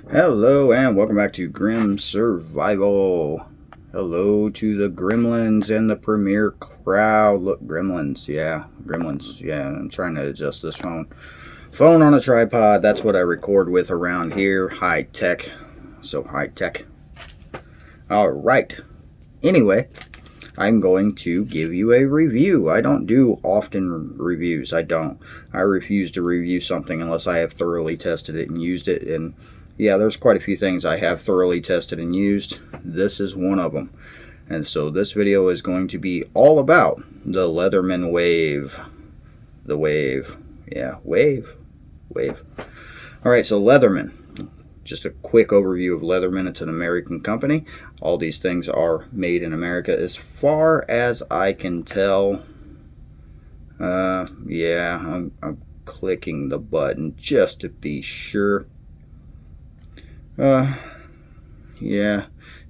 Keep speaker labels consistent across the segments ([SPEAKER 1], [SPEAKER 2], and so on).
[SPEAKER 1] Hello and welcome back to Grim Survival. Hello to the gremlins and the premier crowd. Look, gremlins, yeah, gremlins, yeah. I'm trying to adjust this phone on a tripod. That's what I record with around here. High tech, so high tech. All right. Anyway, I'm going to give you a review. I don't do often reviews. I don't. I refuse to review something unless I have thoroughly tested it and used it. And yeah, there's quite a few things I have thoroughly tested and used. This is one of them. And so this video is going to be all about the Leatherman Wave. The Wave. Yeah, Wave. All right, so Leatherman. Just a quick overview of Leatherman. It's an American company. All these things are made in America as far as I can tell. Yeah, I'm clicking the button just to be sure. Yeah,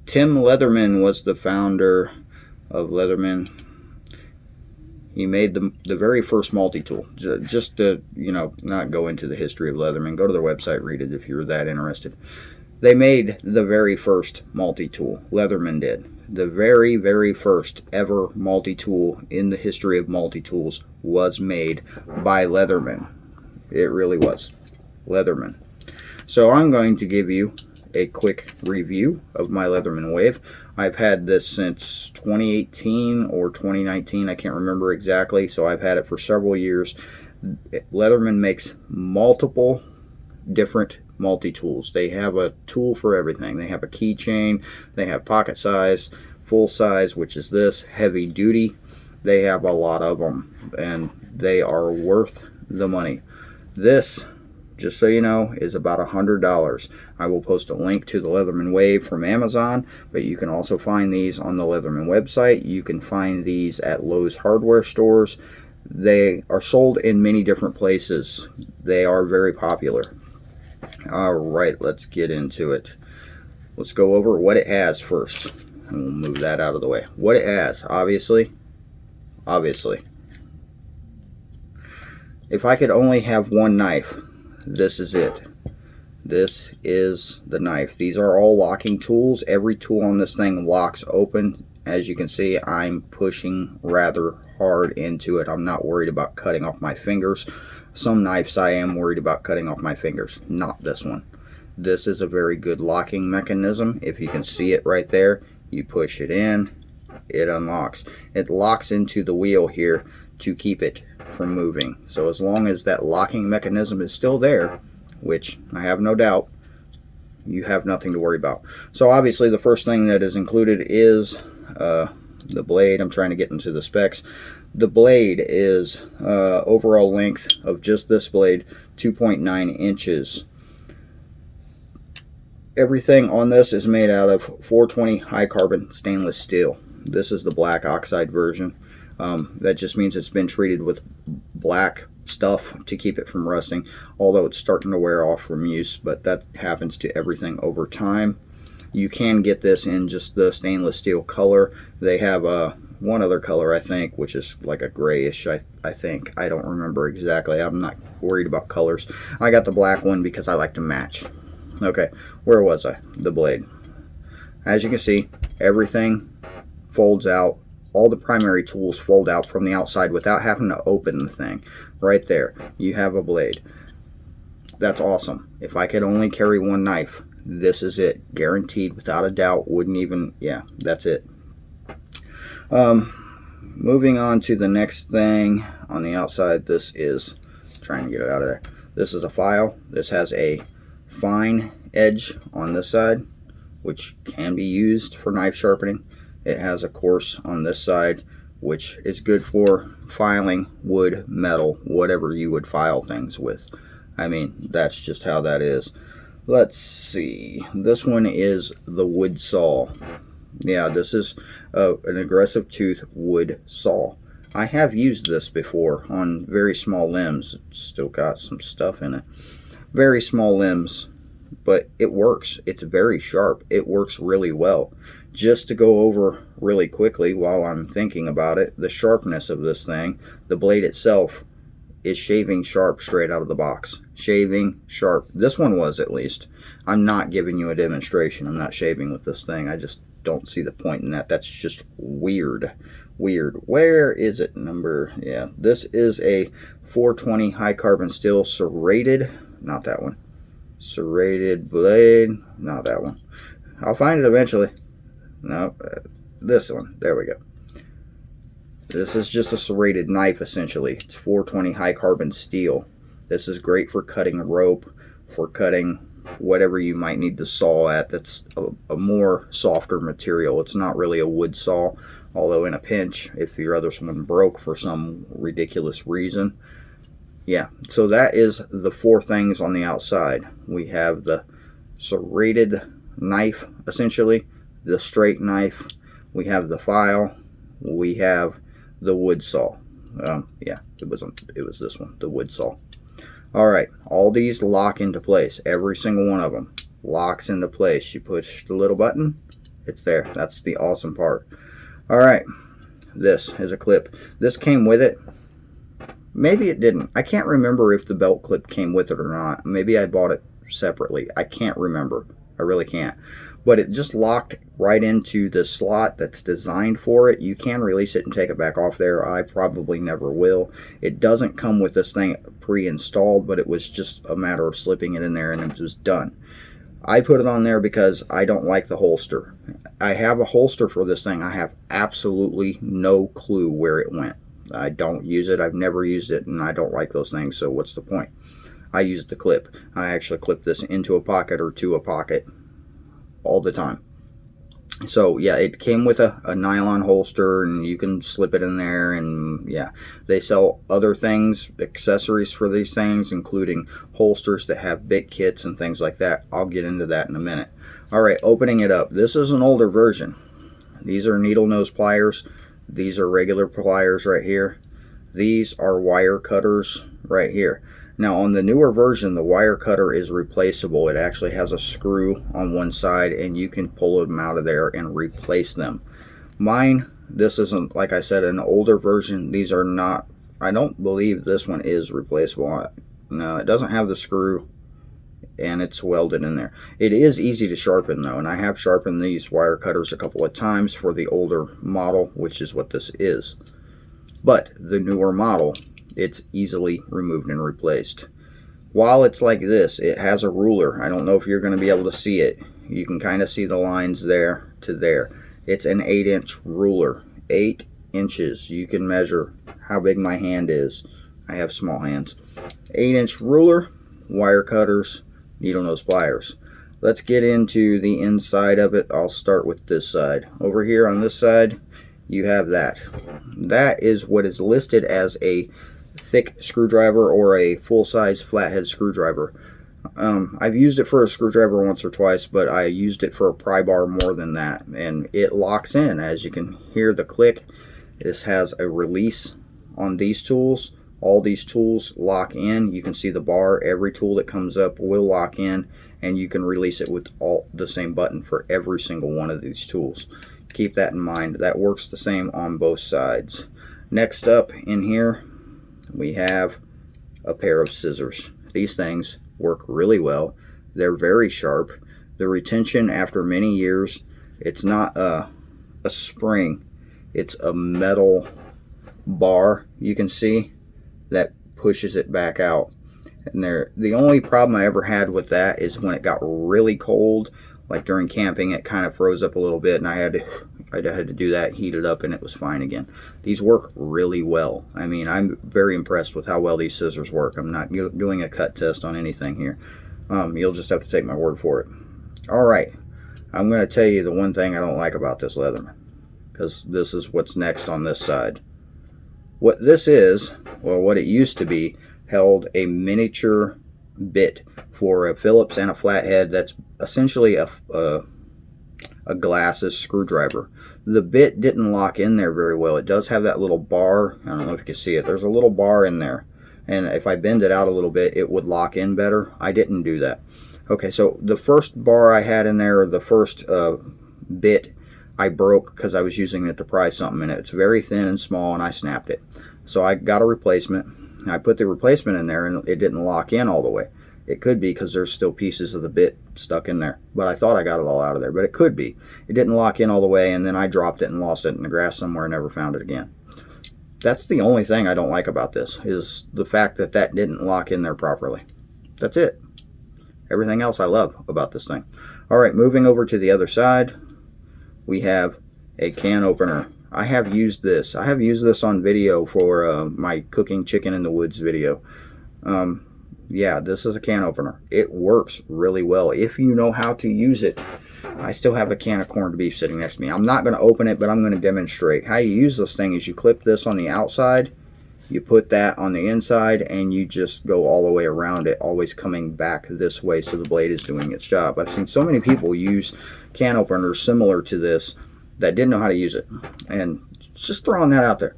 [SPEAKER 1] Tim Leatherman was the founder of Leatherman. He made the very first multi-tool. Just to, not go into the history of Leatherman. Go to their website, read it if you're that interested. They made the very first multi-tool. Leatherman did. The very, very first ever multi-tool in the history of multi-tools was made by Leatherman. It really was. Leatherman. So I'm going to give you a quick review of my Leatherman Wave. I've had this since 2018 or 2019. I can't remember exactly. So I've had it for several years. Leatherman makes multiple different multi-tools. They have a tool for everything. They have a keychain. They have pocket size, full size, which is this, heavy duty. They have a lot of them, and they are worth the money. This, just so you know, is about $100. I will post a link to the Leatherman Wave from Amazon, but you can also find these on the Leatherman website. You can find these at Lowe's hardware stores. They are sold in many different places. They are very popular. All right, let's get into it. Let's go over what it has first, and we'll move that out of the way. What it has, obviously. If I could only have one knife, this is it. This is the knife. These are all locking tools. Every tool on this thing locks open. As you can see, I'm pushing rather hard into it. I'm not worried about cutting off my fingers. Some knives I am worried about cutting off my fingers. Not this one. This is a very good locking mechanism. If you can see it right there, you push it in, it unlocks. It locks into the wheel here to keep it from moving. So as long as that locking mechanism is still there, which I have no doubt, you have nothing to worry about. So obviously the first thing that is included is the blade. I'm trying to get into the specs. The blade is overall length of just this blade 2.9 inches. Everything on this is made out of 420 high carbon stainless steel. This is the black oxide version. That just means it's been treated with black stuff to keep it from rusting, although it's starting to wear off from use, but that happens to everything over time. You can get this in just the stainless steel color. They have one other color, I think, which is like a grayish, I think. I don't remember exactly. I'm not worried about colors. I got the black one because I like to match. Okay, where was I? The blade. As you can see, everything folds out. All the primary tools fold out from the outside without having to open the thing. Right there, you have a blade. That's awesome. If I could only carry one knife, this is it. Guaranteed, without a doubt. Wouldn't even, yeah, that's it. Moving on to the next thing on the outside, this is, trying to get it out of there. This is a file. This has a fine edge on this side, which can be used for knife sharpening. It has a coarse on this side, which is good for filing wood, metal, whatever you would file things with. I mean, that's just how that is. Let's see. This one is the wood saw. Yeah, this is an aggressive tooth wood saw. I have used this before on very small limbs. It's still got some stuff in it. Very small limbs, but it works. It's very sharp. It works really well. Just to go over really quickly while I'm thinking about it, the sharpness of this thing, the blade itself is shaving sharp straight out of the box. shaving, sharp. This one was, at least. I'm not giving you a demonstration. I'm not shaving with this thing. I just don't see the point in that. That's just weird. Weird. Where is it? Number, yeah. This is a 420 high carbon steel serrated. Not that one. Serrated blade. Not that one. I'll find it eventually. No, this one. There we go. This is just a serrated knife, essentially. It's 420 high carbon steel. This is great for cutting rope, for cutting whatever you might need to saw at. That's a more softer material. It's not really a wood saw, although in a pinch, if your other one broke for some ridiculous reason. Yeah, so that is the four things on the outside. We have the serrated knife, essentially, the straight knife, we have the file, we have the wood saw. Yeah, it was this one, the wood saw. All right, all these lock into place. Every single one of them locks into place. You push the little button, it's there. That's the awesome part. All right, this is a clip. This came with it. Maybe it didn't. I can't remember if the belt clip came with it or not. Maybe I bought it separately. I can't remember. I really can't. But it just locked right into the slot that's designed for it. You can release it and take it back off there. I probably never will. It doesn't come with this thing pre-installed, but it was just a matter of slipping it in there and it was done. I put it on there because I don't like the holster. I have a holster for this thing. I have absolutely no clue where it went. I don't use it. I've never used it, and I don't like those things, so what's the point? I use the clip. I actually clip this into a pocket or to a pocket all the time. So yeah, it came with a nylon holster, and you can slip it in there, and yeah, they sell other things, accessories for these things, including holsters that have bit kits and things like that. I'll get into that in a minute. All right, opening it up. This is an older version. These are needle nose pliers. These are regular pliers right here. These are wire cutters right here. Now on the newer version, the wire cutter is replaceable. It actually has a screw on one side and you can pull them out of there and replace them. Mine, this isn't, like I said, an older version. These are not, I don't believe this one is replaceable. No, it doesn't have the screw and it's welded in there. It is easy to sharpen though, and I have sharpened these wire cutters a couple of times for the older model, which is what this is. But the newer model, it's easily removed and replaced. While it's like this, it has a ruler. I don't know if you're going to be able to see it. You can kind of see the lines there to there. It's an 8-inch ruler. 8 inches. You can measure how big my hand is. I have small hands. 8-inch ruler, wire cutters, needle nose pliers. Let's get into the inside of it. I'll start with this side. Over here on this side, you have that. That is what is listed as a thick screwdriver or a full-size flathead screwdriver. I've used it for a screwdriver once or twice, but I used it for a pry bar more than that, and it locks in. As you can hear the click, this has a release on these tools. All these tools lock in. You can see the bar. Every tool that comes up will lock in, and you can release it with all the same button for every single one of these tools. Keep that in mind. That works the same on both sides. Next up in here, we have a pair of scissors. These things work really well. They're very sharp. The retention after many years, it's not a spring. It's a metal bar, you can see, that pushes it back out. And the only problem I ever had with that is when it got really cold, like during camping, it kind of froze up a little bit, and I had to do that, heat it up, and it was fine again. These work really well. I mean, I'm very impressed with how well these scissors work. I'm not doing a cut test on anything here. You'll just have to take my word for it. All right, I'm going to tell you the one thing I don't like about this Leatherman, because this is what's next on this side. What this is, or what it used to be, held a miniature bit for a Phillips and a flathead. That's essentially a glasses screwdriver. The bit didn't lock in there very well. It does have that little bar. I don't know if you can see it. There's a little bar in there, and if I bend it out a little bit, it would lock in better. I didn't do that. Okay, so the first bar I had in there, the first bit, I broke because I was using it to pry something, and it's very thin and small, and I snapped it. So I got a replacement. I put the replacement in there and it didn't lock in all the way. It could be because there's still pieces of the bit stuck in there, but I thought I got it all out of there, but it could be. It didn't lock in all the way, and then I dropped it and lost it in the grass somewhere and never found it again. That's the only thing I don't like about this, is the fact that that didn't lock in there properly. That's it. Everything else I love about this thing. All right, moving over to the other side, we have a can opener. I have used this. I have used this on video for my cooking chicken in the woods video. Yeah, this is a can opener. It works really well if you know how to use it. I still have a can of corned beef sitting next to me. I'm not going to open it, but I'm going to demonstrate. How you use this thing is you clip this on the outside, you put that on the inside, and you just go all the way around it, always coming back this way so the blade is doing its job. I've seen so many people use can openers similar to this that didn't know how to use it. And just throwing that out there.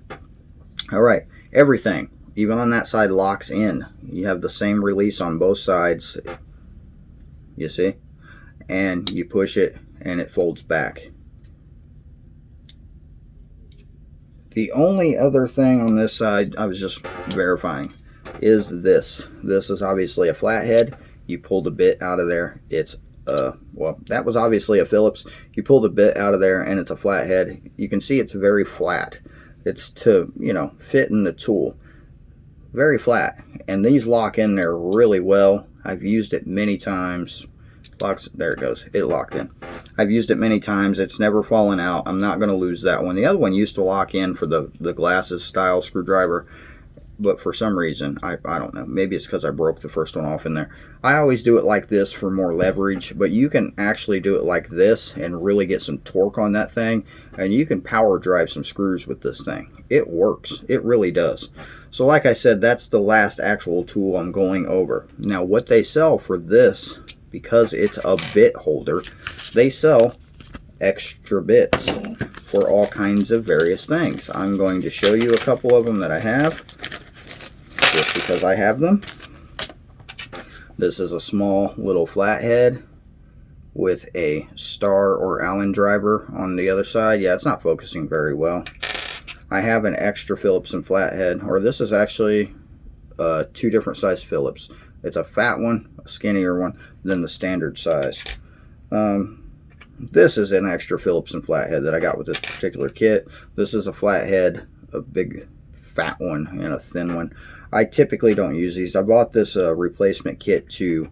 [SPEAKER 1] All right, everything, even on that side, locks in. You have the same release on both sides, you see? And you push it and it folds back. The only other thing on this side, I was just verifying, is this. This is obviously a flathead. You pull the bit out of there. It's well, that was obviously a Phillips. You pull the bit out of there and it's a flathead. You can see it's very flat. It's to, you know, fit in the tool. Very flat. And these lock in there really well. I've used it many times. Locks, there it goes. It locked in. I've used it many times. It's never fallen out. I'm not going to lose that one. The other one used to lock in for the glasses style screwdriver, but for some reason, I don't know. Maybe it's because I broke the first one off in there. I always do it like this for more leverage, but you can actually do it like this and really get some torque on that thing, and you can power drive some screws with this thing. It works. It really does. So like I said, that's the last actual tool I'm going over. Now, what they sell for this, because it's a bit holder, they sell extra bits for all kinds of various things. I'm going to show you a couple of them that I have, just because I have them. This is a small little flathead with a star or Allen driver on the other side. Yeah, it's not focusing very well. I have an extra Phillips and flathead, or this is actually two different size Phillips. It's a fat one, a skinnier one, than the standard size. This is an extra Phillips and flathead that I got with this particular kit. This is a flathead, a big fat one and a thin one. I typically don't use these. I bought this replacement kit to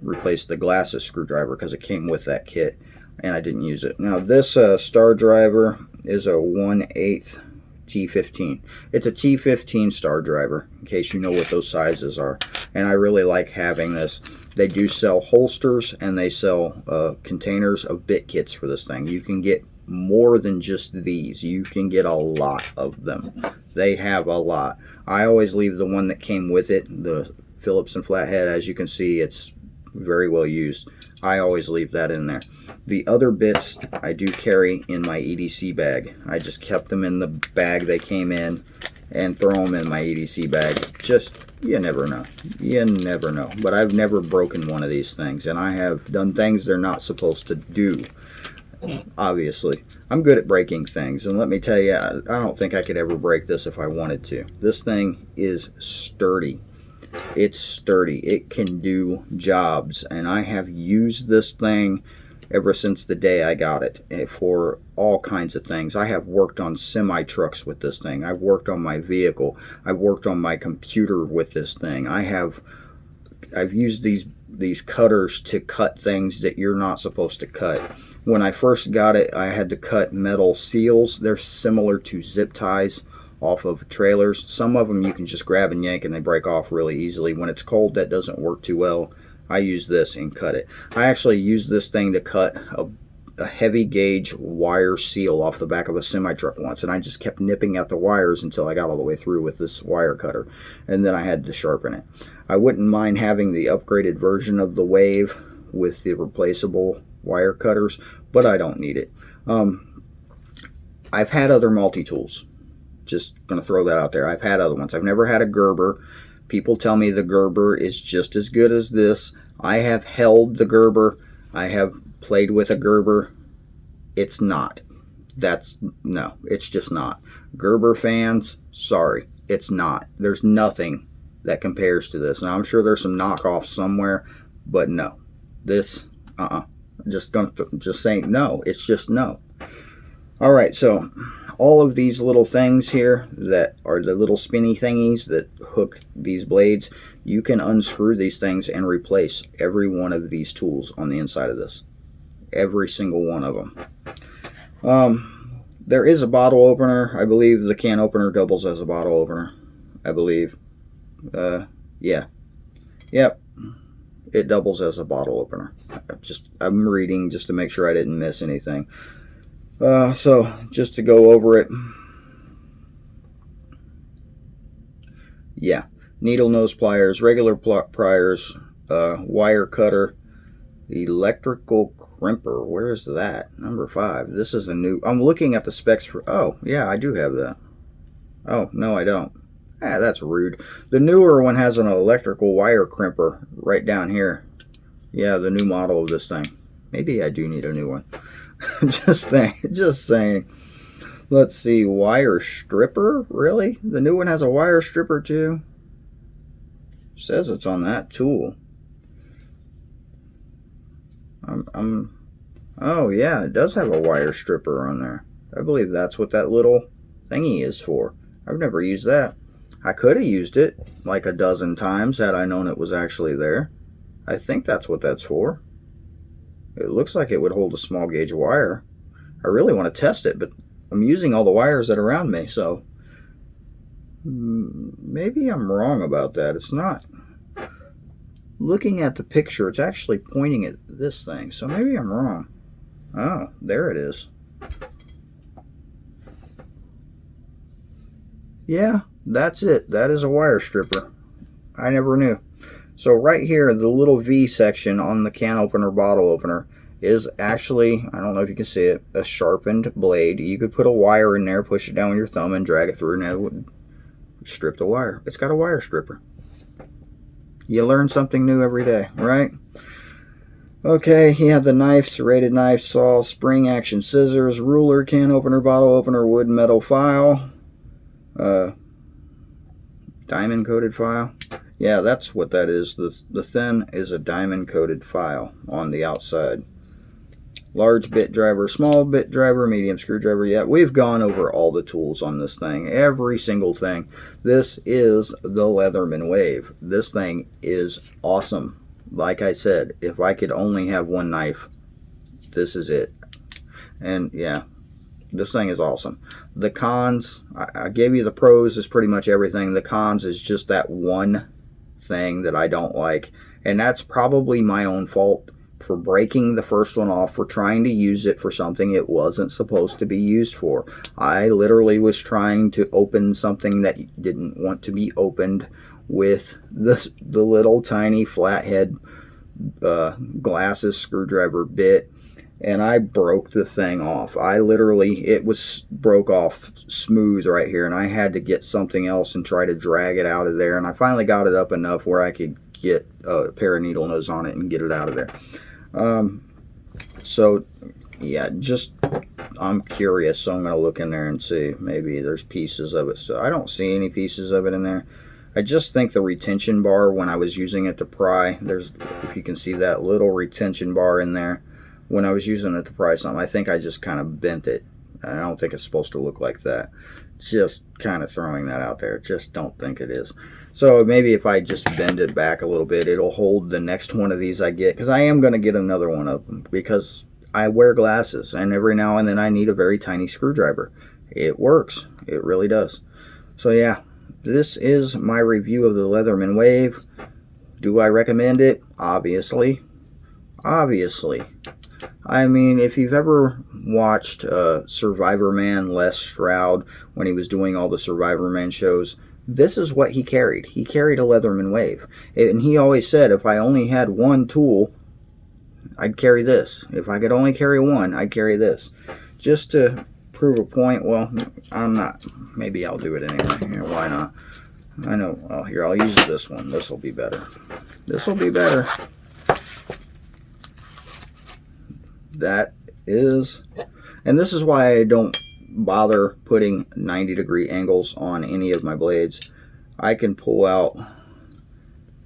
[SPEAKER 1] replace the glasses screwdriver because it came with that kit, and I didn't use it. Now this star driver is a 1/8 T15. It's a T15 star driver, in case you know what those sizes are. And I really like having this. They do sell holsters, and they sell containers of bit kits for this thing. You can get more than just these. You can get a lot of them. They have a lot. I always leave the one that came with it, the Phillips and flathead. As you can see, it's very well used. I always leave that in there. The other bits I do carry in my EDC bag. I just kept them in the bag they came in and throw them in my EDC bag. Just, you never know. You never know. But I've never broken one of these things, and I have done things they're not supposed to do. Obviously, I'm good at breaking things, and let me tell you, I don't think I could ever break this if I wanted to. This thing is sturdy. It's sturdy. It can do jobs, and I have used this thing ever since the day I got it for all kinds of things. I have worked on semi-trucks with this thing. I've worked on my vehicle. I've worked on my computer with this thing. I've used these cutters to cut things that you're not supposed to cut. When I first got it, I had to cut metal seals. They're similar to zip ties off of trailers. Some of them you can just grab and yank and they break off really easily. When it's cold, that doesn't work too well. I use this and cut it. I actually used this thing to cut a heavy gauge wire seal off the back of a semi-truck once, and I just kept nipping at the wires until I got all the way through with this wire cutter, and then I had to sharpen it. I wouldn't mind having the upgraded version of the Wave with the replaceable wire cutters, but I don't need it. I've had other multi-tools. Just going to throw that out there. I've had other ones. I've never had a Gerber. People tell me the Gerber is just as good as this. I have held the Gerber. I have played with a Gerber. It's not. No, it's just not. Gerber fans, sorry. It's not. There's nothing that compares to this. Now, I'm sure there's some knockoffs somewhere, but no. This, just saying no. It's just no. All right, so all of these little things here that are the little spinny thingies that hook these blades, you can unscrew these things and replace every one of these tools on the inside of this. Every single one of them. There is a bottle opener. I believe the can opener doubles as a bottle opener. I believe. Yeah. Yep. It doubles as a bottle opener. I'm reading just to make sure I didn't miss anything. So just to go over it. Yeah. Needle nose pliers, regular pliers, wire cutter, electrical crimper. Where is that? Number 5. This is a new. I'm looking at the specs for. Oh, yeah, I do have that. Oh, no, I don't. Ah, that's rude. The newer one has an electrical wire crimper right down here. Yeah, the new model of this thing. Maybe I do need a new one. Just saying. Let's see. Wire stripper? Really? The new one has a wire stripper too? Says it's on that tool. Oh yeah, it does have a wire stripper on there. I believe that's what that little thingy is for. I've never used that. I could have used it like a dozen times had I known it was actually there. I think that's what that's for. It looks like it would hold a small gauge wire. I really want to test it, but I'm using all the wires that are around me, so maybe I'm wrong about that. It's not. Looking at the picture, it's actually pointing at this thing, so maybe I'm wrong. Oh, there it is. Yeah, that's it. That is a wire stripper. I never knew. So right here, the little V section on the can opener, bottle opener, is actually, I don't know if you can see it, a sharpened blade. You could put a wire in there, push it down with your thumb, and drag it through, and it would strip the wire. It's got a wire stripper. You learn something new every day, right? Okay, yeah, the knife, serrated knife, saw, spring action scissors, ruler, can opener, bottle opener, wood, metal file, diamond coated file. Yeah, that's what that is. The thin is a diamond coated file on the outside. Large bit driver, small bit driver, medium screwdriver. Yeah, we've gone over all the tools on this thing. Every single thing. This is the Leatherman Wave. This thing is awesome. Like I said, if I could only have one knife, this is it. And yeah, this thing is awesome. The cons, I gave you the pros is pretty much everything. The cons is just that one thing that I don't like. And that's probably my own fault for breaking the first one off, for trying to use it for something it wasn't supposed to be used for. I literally was trying to open something that didn't want to be opened with the little tiny flathead glasses screwdriver bit, and I broke the thing off. It was broke off smooth right here, and I had to get something else and try to drag it out of there, and I finally got it up enough where I could get a pair of needle nose on it and get it out of there. So yeah, just I'm curious, so I'm going to look in there and see. Maybe there's pieces of it. So I don't see any pieces of it in there. I just think the retention bar, when I was using it to pry, there's, if you can see that little retention bar in there, when I was using it to pry something, I think I just kind of bent it. I don't think it's supposed to look like that. Just kind of throwing that out there. Just don't think it is. So maybe if I just bend it back a little bit, it'll hold the next one of these I get, because I am going to get another one of them, because I wear glasses, and every now and then I need a very tiny screwdriver. It works. It really does. So yeah, this is my review of the Leatherman Wave. Do I recommend it? Obviously. Obviously. I mean, if you've ever watched Survivor Man, Les Stroud, when he was doing all the Survivor Man shows, this is what he carried. He carried a Leatherman Wave. And he always said, if I only had one tool, I'd carry this. If I could only carry one, I'd carry this. Just to prove a point, well, I'm not. Maybe I'll do it anyway. Yeah, why not? I know. Oh, here, I'll use this one. This will be better. This will be better. That is, and this is why I don't bother putting 90-degree angles on any of my blades. I can pull out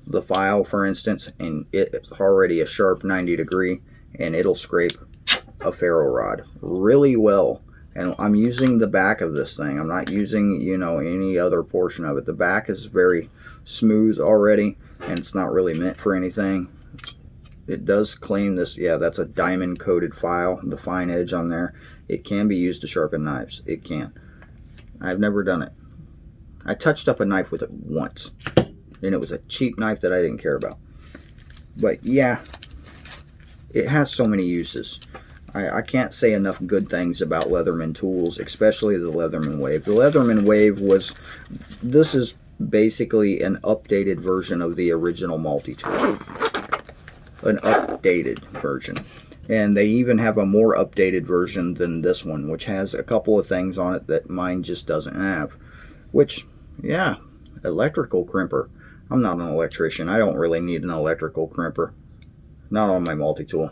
[SPEAKER 1] the file, for instance, and it's already a sharp 90-degree, and it'll scrape a ferro rod really well. And I'm using the back of this thing. I'm not using, you know, any other portion of it. The back is very smooth already, and it's not really meant for anything. It does claim this, yeah, that's a diamond coated file, the fine edge on there. It can be used to sharpen knives. It can. I've never done it. I touched up a knife with it once, and it was a cheap knife that I didn't care about. But yeah, it has so many uses. I can't say enough good things about Leatherman tools, especially the Leatherman Wave. The Leatherman Wave was, this is basically an updated version of the original multi-tool. An updated version. And they even have a more updated version than this one, which has a couple of things on it that mine just doesn't have. Which, yeah, electrical crimper. I'm not an electrician. I don't really need an electrical crimper. Not on my multi-tool.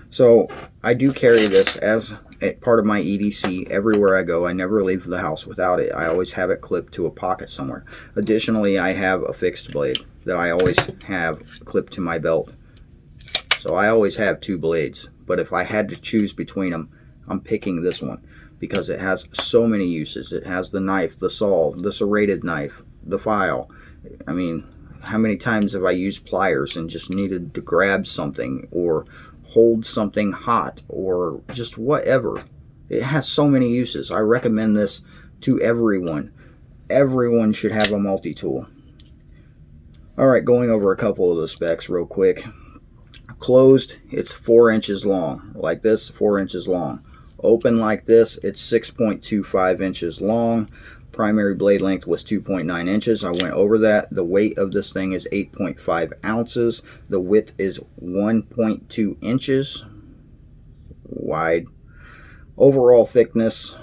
[SPEAKER 1] So I do carry this as a part of my EDC everywhere I go. I never leave the house without it. I always have it clipped to a pocket somewhere. Additionally, I have a fixed blade that I always have clipped to my belt. So I always have two blades. But if I had to choose between them, I'm picking this one because it has so many uses. It has the knife, the saw, the serrated knife, the file. I mean, how many times have I used pliers and just needed to grab something or hold something hot or just whatever? It has so many uses. I recommend this to everyone. Everyone should have a multi-tool. Alright, going over a couple of the specs real quick. Closed, it's 4 inches long. Like this, 4 inches long. Open like this, it's 6.25 inches long. Primary blade length was 2.9 inches. I went over that. The weight of this thing is 8.5 ounces. The width is 1.2 inches wide. Overall thickness,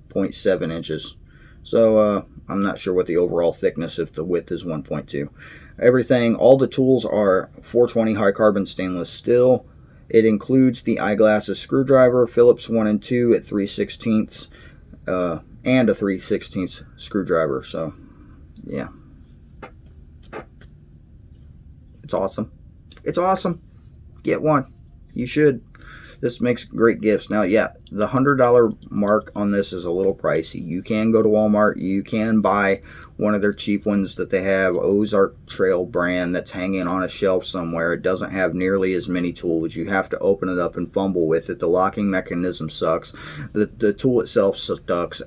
[SPEAKER 1] 0.7 inches. So I'm not sure what the overall thickness if the width is 1.2. Everything, all the tools are 420 high carbon stainless steel. It includes the eyeglasses screwdriver, Phillips 1 and 2 at 3/16, and a 3/16 screwdriver. So yeah, it's awesome. It's awesome. Get one. You should. This makes great gifts. Now, yeah, the $100 mark on this is a little pricey. You can go to Walmart. You can buy one of their cheap ones that they have, Ozark Trail brand, that's hanging on a shelf somewhere. It doesn't have nearly as many tools. You have to open it up and fumble with it. The locking mechanism sucks. The tool itself sucks.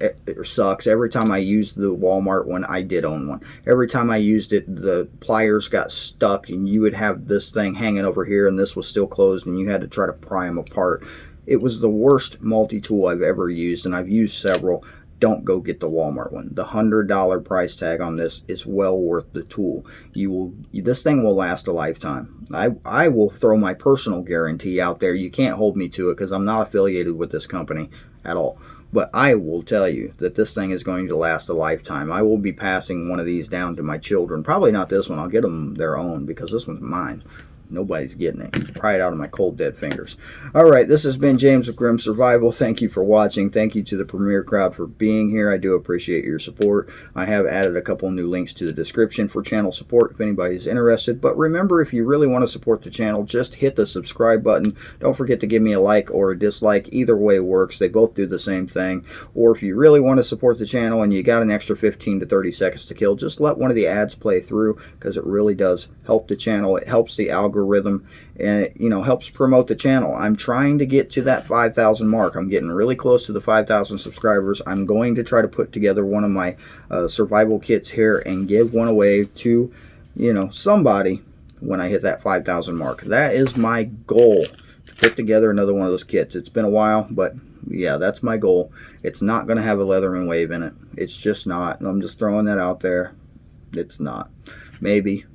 [SPEAKER 1] Every time I used the Walmart one, I did own one. Every time I used it, the pliers got stuck, and you would have this thing hanging over here, and this was still closed, and you had to try to pry them apart. It was the worst multi-tool I've ever used, and I've used several. Don't go get the Walmart one. The $100 price tag on this is well worth the tool. This thing will last a lifetime. I will throw my personal guarantee out there. You can't hold me to it because I'm not affiliated with this company at all. But I will tell you that this thing is going to last a lifetime. I will be passing one of these down to my children. Probably not this one. I'll get them their own because this one's mine. Nobody's getting it. Pry it out of my cold dead fingers. Alright, this has been James with Grim Survival. Thank you for watching. Thank you to the Premier crowd for being here. I do appreciate your support. I have added a couple new links to the description for channel support if anybody's interested. But remember, if you really want to support the channel, just hit the subscribe button. Don't forget to give me a like or a dislike. Either way works. They both do the same thing. Or if you really want to support the channel and you got an extra 15 to 30 seconds to kill, just let one of the ads play through because it really does help the channel. It helps the algorithm, and it helps promote the channel. I'm trying to get to that 5,000 mark. I'm getting really close to the 5,000 subscribers. I'm going to try to put together one of my survival kits here and give one away to somebody when I hit that 5,000 mark. That is my goal, to put together another one of those kits. It's been a while, but yeah, that's my goal. It's not going to have a Leatherman Wave in it. It's just not. I'm just throwing that out there. It's not. Maybe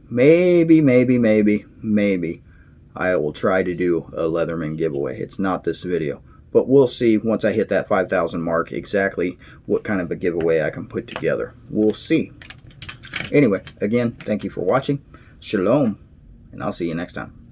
[SPEAKER 1] I will try to do a Leatherman giveaway. It's not this video, but we'll see once I hit that 5,000 mark exactly what kind of a giveaway I can put together. We'll see. Anyway, again, thank you for watching. Shalom, and I'll see you next time.